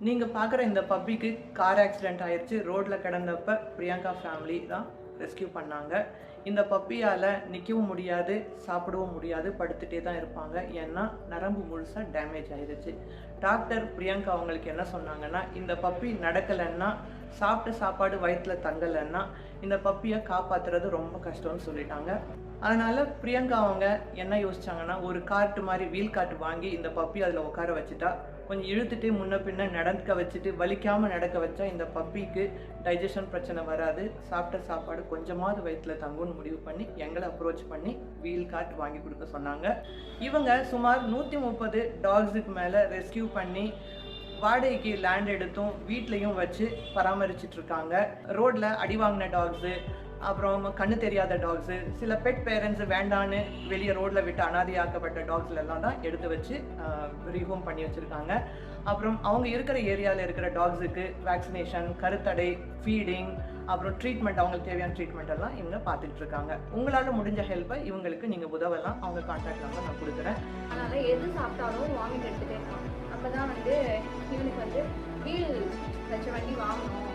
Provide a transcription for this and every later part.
நீங்க பார்க்குற இந்த பப்பிக்கு கார் ஆக்சிடென்ட் ஆயிடுச்சு. ரோட்ல கிடந்தப்ப பிரியங்கா ஃபேமிலி தான் ரெஸ்கியூ பண்ணாங்க. இந்த பப்பியால் நிற்கவும் முடியாது, சாப்பிடவும் முடியாது, படுத்துகிட்டே தான் இருப்பாங்க. ஏன்னா நரம்பு முழுசாக டேமேஜ் ஆயிடுச்சு. டாக்டர் பிரியங்கா அவங்களுக்கு என்ன சொன்னாங்கன்னா, இந்த பப்பி நடக்கலைன்னா, சாப்பிட்ட சாப்பாடு வயிற்றில் தங்கலைன்னா இந்த பப்பியை காப்பாற்றுறது ரொம்ப கஷ்டம்னு சொல்லிட்டாங்க. அதனால் பிரியங்கா அவங்க என்ன யோசிச்சாங்கன்னா, ஒரு கார்ட்டு மாதிரி வீல் கார்ட்டு வாங்கி இந்த பப்பி அதில் உட்கார வச்சுட்டா, கொஞ்சம் இழுத்துட்டு முன்ன பின்ன நடக்க வச்சுட்டு வலிக்காமல் நடக்க வச்சா இந்த பப்பிக்கு டைஜஷன் பிரச்சனை வராது, சாப்பிட்ட சாப்பாடு கொஞ்சமாவது வயிற்றில் தங்கும்னு முடிவு பண்ணி எங்களை அப்ரோச் பண்ணி வீல் கார்ட் வாங்கி கொடுக்க சொன்னாங்க. இவங்க சுமார் 130 டாக்ஸுக்கு மேலே ரெஸ்கியூ பண்ணி வாடகைக்கு லேண்ட் எடுத்தும் வீட்லேயும் வச்சு பராமரிச்சுட்டு இருக்காங்க. ரோட்டில் அடி வாங்கின டாக்ஸு, அப்புறம் கண்ணு தெரியாத டாக்ஸு, சில பெட் பேரண்ட்ஸு வேண்டான்னு வெளியே ரோட்டில் விட்டு அனாதையாக்கப்பட்ட டாக்ஸ்ல எல்லாம் தான் எடுத்து வச்சு ரீஹோம் பண்ணி வச்சுருக்காங்க. அப்புறம் அவங்க இருக்கிற ஏரியாவில் இருக்கிற டாக்ஸுக்கு வேக்சினேஷன், கருத்தடை, ஃபீடிங், அப்புறம் ட்ரீட்மெண்ட், அவங்களுக்கு தேவையான ட்ரீட்மெண்ட் எல்லாம் இவங்க பார்த்துட்டு இருக்காங்க. உங்களால் முடிஞ்ச ஹெல்ப்பை இவங்களுக்கு நீங்கள் உதவலாம். அவங்க கான்டாக்ட் நம்பர் நான் கொடுக்குறேன். அதனால் எது சாப்பிட்டாலும் வாமிட் எடுத்துகிட்டே இருக்கான். அப்போ தான் இவனுக்கு வீல் வச்ச வண்டி வாங்கணும்.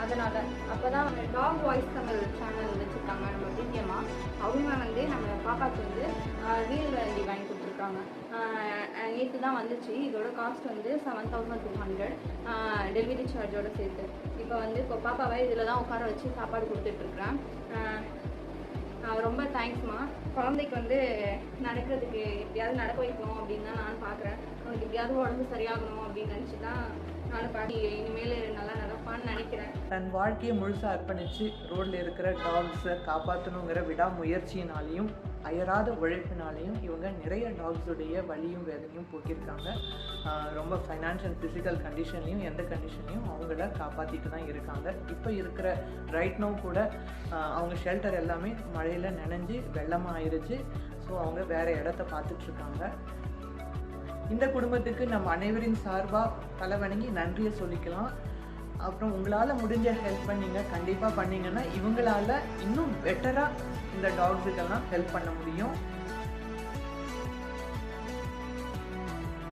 அதனால் அப்போ தான் டாக் வாய்ஸ் தமிழ் சேனல் வச்சுருக்காங்க நம்ம பிடிஎம்மா. அவங்க நம்ம பாப்பாவுக்கு வீல் வண்டி வாங்கி கொடுத்துருக்காங்க. நேற்று தான் வந்துச்சு. இதோட காஸ்ட் 7200 டெலிவரி சார்ஜோடு சேர்த்து. இப்போ பாப்பாவை இதில் தான் உட்கார வச்சு சாப்பாடு கொடுத்துட்ருக்குறேன். ரொம்ப தேங்க்ஸ்மா. குழந்தைக்கு நடக்கிறதுக்கு எப்படியாவது நடக்க வைக்கணும் அப்படின்னு தான் நான் பார்க்குறேன். அவனுக்கு எப்படியாவது உடம்பு சரியாகணும் அப்படின்னு நினச்சி தான் நானும் பாட்டி இனிமேல் நல்லா நடப்பான்னு நினைக்கிறேன். தன் வாழ்க்கையை முழுசாக அர்ப்பணித்து ரோட்டில் இருக்கிற டாக்ஸை காப்பாற்றணுங்கிற விடாமுயற்சியினாலையும் அயராத உழைப்பினாலையும் இவங்க நிறைய டாக்ஸுடைய வலியும் வேதனையும் போக்கியிருக்காங்க. ரொம்ப ஃபைனான்ஷியல் ஃபிசிக்கல் கண்டிஷன்லையும் எந்த கண்டிஷன்லையும் அவங்கள காப்பாற்றிட்டு தான் இருக்காங்க. இப்போ இருக்கிற ரைட் நோ கூட அவங்க ஷெல்டர் எல்லாமே மழையில் நனைஞ்சு வெள்ளமாக ஆயிடுச்சு. ஸோ அவங்க வேறு இடத்த பார்த்துட்ருக்காங்க. இந்த குடும்பத்துக்கு நம்ம அனைவரின் சார்பாக தலை வணங்கி நன்றியை சொல்லிக்கலாம். அப்புறம் உங்களால் முடிஞ்ச ஹெல்ப் நீங்கள் கண்டிப்பாக பண்ணிங்கன்னா இவங்களால் இன்னும் பெட்டராக இந்த டாக்ஸுக்கெல்லாம் ஹெல்ப் பண்ண முடியும்.